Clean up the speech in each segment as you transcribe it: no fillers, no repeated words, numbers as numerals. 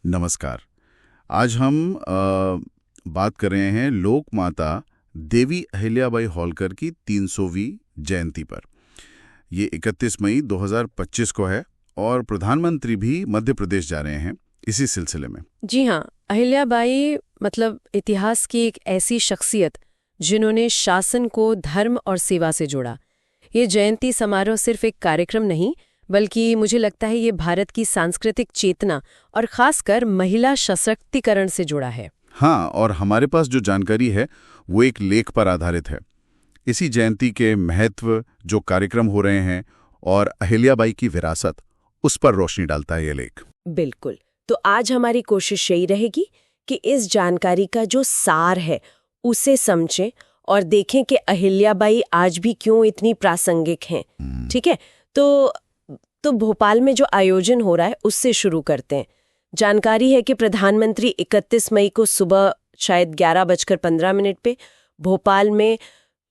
नमस्कार। आज हम बात कर रहे हैं लोक माता देवी अहिल्याबाई होलकर की 300वीं जयंती पर। ये 31 मई 2025 को है और प्रधानमंत्री भी मध्य प्रदेश जा रहे हैं इसी सिलसिले में। जी हाँ, अहिल्याबाई मतलब इतिहास की एक ऐसी शख्सियत जिन्होंने शासन को धर्म और सेवा से जोड़ा। ये जयंती समारोह सिर्फ एक कार्यक्रम नहीं, बल्कि मुझे लगता है ये भारत की सांस्कृतिक चेतना और खासकर महिला सशक्तिकरण से जुड़ा है। हाँ, और हमारे पास जो जानकारी है वो एक लेख पर आधारित है। इसी जयंती के महत्व, जो कार्यक्रम हो रहे हैं और अहिल्याबाई की विरासत, उस पर रोशनी डालता है ये लेख। बिल्कुल। तो आज हमारी कोशिश यही रहेगी कि इस जानकारी का जो सार है उसे समझें और देखें कि अहिल्याबाई आज भी क्यों इतनी प्रासंगिक हैं। ठीक है, तो भोपाल में जो आयोजन हो रहा है उससे शुरू करते हैं। जानकारी है कि प्रधानमंत्री 31 मई को सुबह शायद 11:15 पे भोपाल में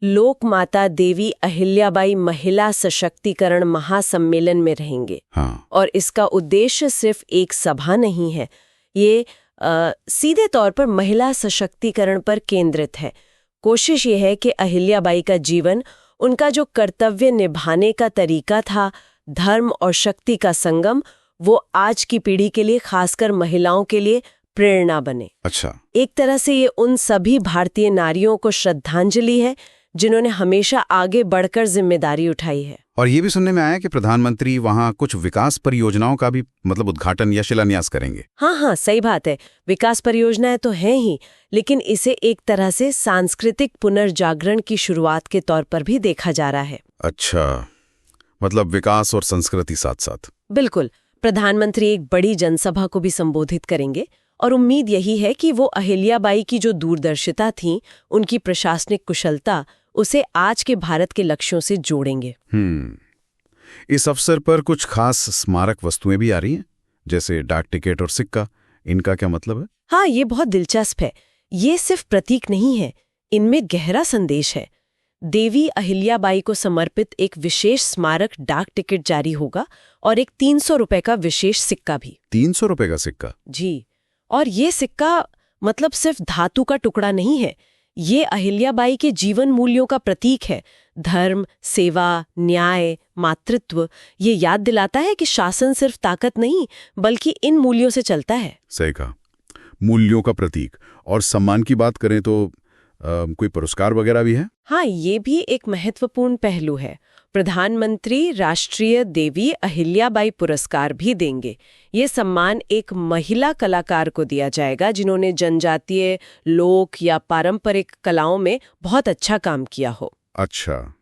लोक माता देवी अहिल्याबाई महिला सशक्तिकरण महासम्मेलन में रहेंगे। हाँ। और इसका उद्देश्य सिर्फ एक सभा नहीं है, ये सीधे तौर पर महिला सशक्तिकरण पर केंद्रित है। कोशिश ये है कि अहिल्याबाई का जीवन, उनका जो कर्तव्य निभाने का तरीका था, धर्म और शक्ति का संगम, वो आज की पीढ़ी के लिए, खासकर महिलाओं के लिए प्रेरणा बने। अच्छा। एक तरह से ये उन सभी भारतीय नारियों को श्रद्धांजलि है जिन्होंने हमेशा आगे बढ़कर जिम्मेदारी उठाई है। और ये भी सुनने में आया कि प्रधानमंत्री वहाँ कुछ विकास परियोजनाओं का भी उद्घाटन या शिलान्यास करेंगे। हाँ, सही बात है। विकास परियोजनाएं तो हैं ही, लेकिन इसे एक तरह से सांस्कृतिक पुनर्जागरण की शुरुआत के तौर पर भी देखा जा रहा है। अच्छा, विकास और संस्कृति साथ साथ। बिल्कुल। प्रधानमंत्री एक बड़ी जनसभा को भी संबोधित करेंगे और उम्मीद यही है कि वो अहिल्याबाई की जो दूरदर्शिता थी, उनकी प्रशासनिक कुशलता, उसे आज के भारत के लक्ष्यों से जोड़ेंगे। इस अवसर पर कुछ खास स्मारक वस्तुएं भी आ रही हैं, जैसे डाक टिकट और सिक्का। इनका क्या मतलब है? हाँ, ये बहुत दिलचस्प है। ये सिर्फ प्रतीक नहीं है, इनमें गहरा संदेश है। देवी अहिल्याबाई को समर्पित एक विशेष स्मारक डाक टिकट जारी होगा और एक 300 रुपए का विशेष सिक्का भी। 300 रुपए का सिक्का? जी। और ये सिक्का सिर्फ धातु का टुकड़ा नहीं है, ये अहिल्याबाई के जीवन मूल्यों का प्रतीक है। धर्म, सेवा, न्याय, मातृत्व, ये याद दिलाता है कि शासन सिर्फ ताकत नहीं, बल्कि इन मूल्यों से चलता है। सही कहा, मूल्यों का प्रतीक। और सम्मान की बात करें तो कोई पुरस्कार वगैरह भी है? हाँ, ये भी एक महत्वपूर्ण पहलू है। प्रधानमंत्री राष्ट्रीय देवी अहिल्याबाई पुरस्कार भी देंगे। ये सम्मान एक महिला कलाकार को दिया जाएगा जिन्होंने जनजातीय, लोक या पारंपरिक कलाओं में बहुत अच्छा काम किया हो। अच्छा,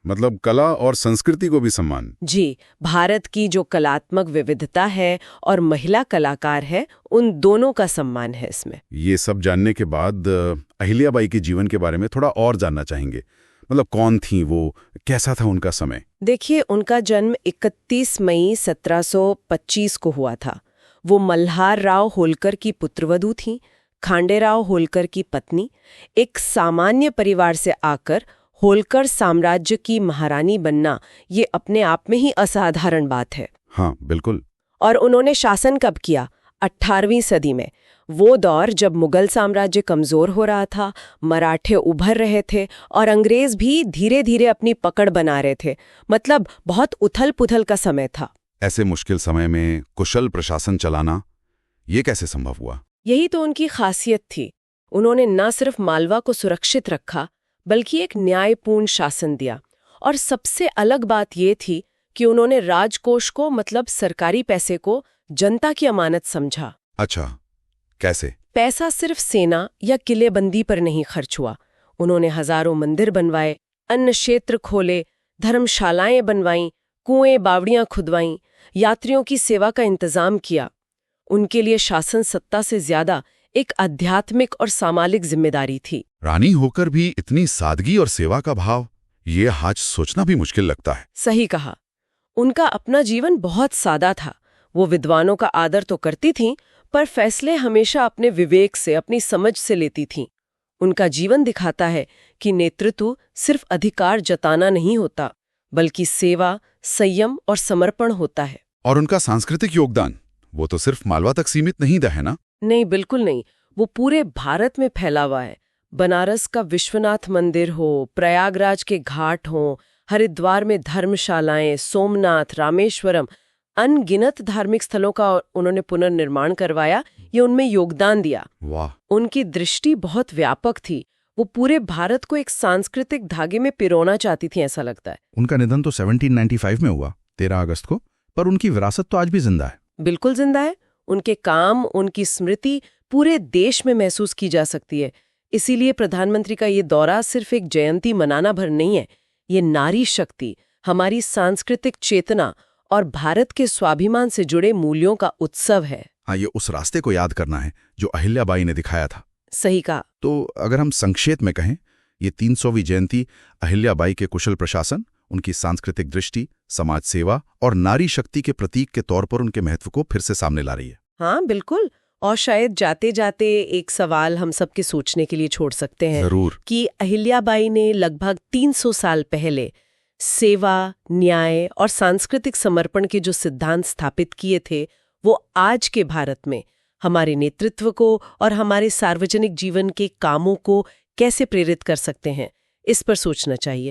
कला और संस्कृति को भी सम्मान? जी, भारत की जो कलात्मक विविधता है और महिला कलाकार है, उन दोनों का सम्मान है इसमें। ये सब जानने के बाद अहिल्याबाई के जीवन के बारे में थोड़ा और जानना चाहेंगे। कौन थी वो, कैसा था उनका समय? देखिए, उनका जन्म 31 मई 1725 को हुआ था। वो मल्हार राव होलकर की पुत्रवधू थीं, खांडेराव होलकर की पत्नी। एक सामान्य परिवार से आकर होलकर साम्राज्य की महारानी बनना, ये अपने आप में ही असाधारण बात है। हाँ, बिल्कुल। और उन्होंने शासन कब किया? 18वीं सदी में। वो दौर जब मुगल साम्राज्य कमजोर हो रहा था, मराठे उभर रहे थे और अंग्रेज भी धीरे धीरे अपनी पकड़ बना रहे थे। बहुत उथल पुथल का समय था। ऐसे मुश्किल समय में कुशल प्रशासन चलाना, ये कैसे संभव हुआ? यही तो उनकी खासियत थी। उन्होंने न सिर्फ मालवा को सुरक्षित रखा, बल्कि एक न्यायपूर्ण शासन दिया। और सबसे अलग बात ये थी कि उन्होंने राजकोष को, सरकारी पैसे को, जनता की अमानत समझा। अच्छा, कैसे? पैसा सिर्फ सेना या किलेबंदी पर नहीं खर्च हुआ। उन्होंने हजारों मंदिर बनवाए, अन्न क्षेत्र खोले, धर्मशालाएं बनवाईं, कुएं बावड़ियां खुदवाईं, यात्रियों की सेवा का इंतजाम किया। उनके लिए शासन सत्ता से ज्यादा एक आध्यात्मिक और सामाजिक जिम्मेदारी थी। रानी होकर भी इतनी सादगी और सेवा का भाव, ये आज सोचना भी मुश्किल लगता है। सही कहा। उनका अपना जीवन बहुत सादा था। वो विद्वानों का आदर तो करती थीं, पर फैसले हमेशा अपने विवेक से, अपनी समझ से लेती थीं। उनका जीवन दिखाता है कि नेतृत्व सिर्फ अधिकार जताना नहीं होता, बल्कि सेवा, संयम और समर्पण होता है। और उनका सांस्कृतिक योगदान, वो तो सिर्फ मालवा तक सीमित नहीं था, है ना? नहीं, बिल्कुल नहीं। वो पूरे भारत में फैला हुआ है। बनारस का विश्वनाथ मंदिर हो, प्रयागराज के घाट हो, हरिद्वार में धर्मशालाएं, सोमनाथ, रामेश्वरम, अनगिनत धार्मिक स्थलों का उन्होंने पुनर्निर्माण करवाया, ये उनमें योगदान दिया। वाह। उनकी दृष्टि बहुत व्यापक थी। वो पूरे भारत को एक सांस्कृतिक धागे में पिरोना चाहती थी, ऐसा लगता है। उनका निधन तो 1795 में हुआ, 13 अगस्त को, पर उनकी विरासत तो आज भी जिंदा है। बिल्कुल जिंदा है। उनके काम, उनकी स्मृति पूरे देश में महसूस की जा सकती है। इसीलिए प्रधानमंत्री का ये दौरा सिर्फ एक जयंती मनाना भर नहीं है। ये नारी शक्ति, हमारी सांस्कृतिक चेतना और भारत के स्वाभिमान से जुड़े मूल्यों का उत्सव है। हाँ, ये उस रास्ते को याद करना है जो अहिल्याबाई ने दिखाया था। सही कहा। तो अगर हम संक्षेप में कहें, ये 300वीं जयंती अहिल्याबाई के कुशल प्रशासन, उनकी सांस्कृतिक दृष्टि, समाज सेवा और नारी शक्ति के प्रतीक के तौर पर उनके महत्व को फिर से सामने ला रही है। हाँ, बिल्कुल। और शायद जाते जाते एक सवाल हम सबके सोचने के लिए छोड़ सकते हैं। जरूर। कि अहिल्याबाई ने लगभग 300 साल पहले सेवा, न्याय और सांस्कृतिक समर्पण के जो सिद्धांत स्थापित किए थे, वो आज के भारत में हमारे नेतृत्व को और हमारे सार्वजनिक जीवन के कामों को कैसे प्रेरित कर सकते हैं, इस पर सोचना चाहिए।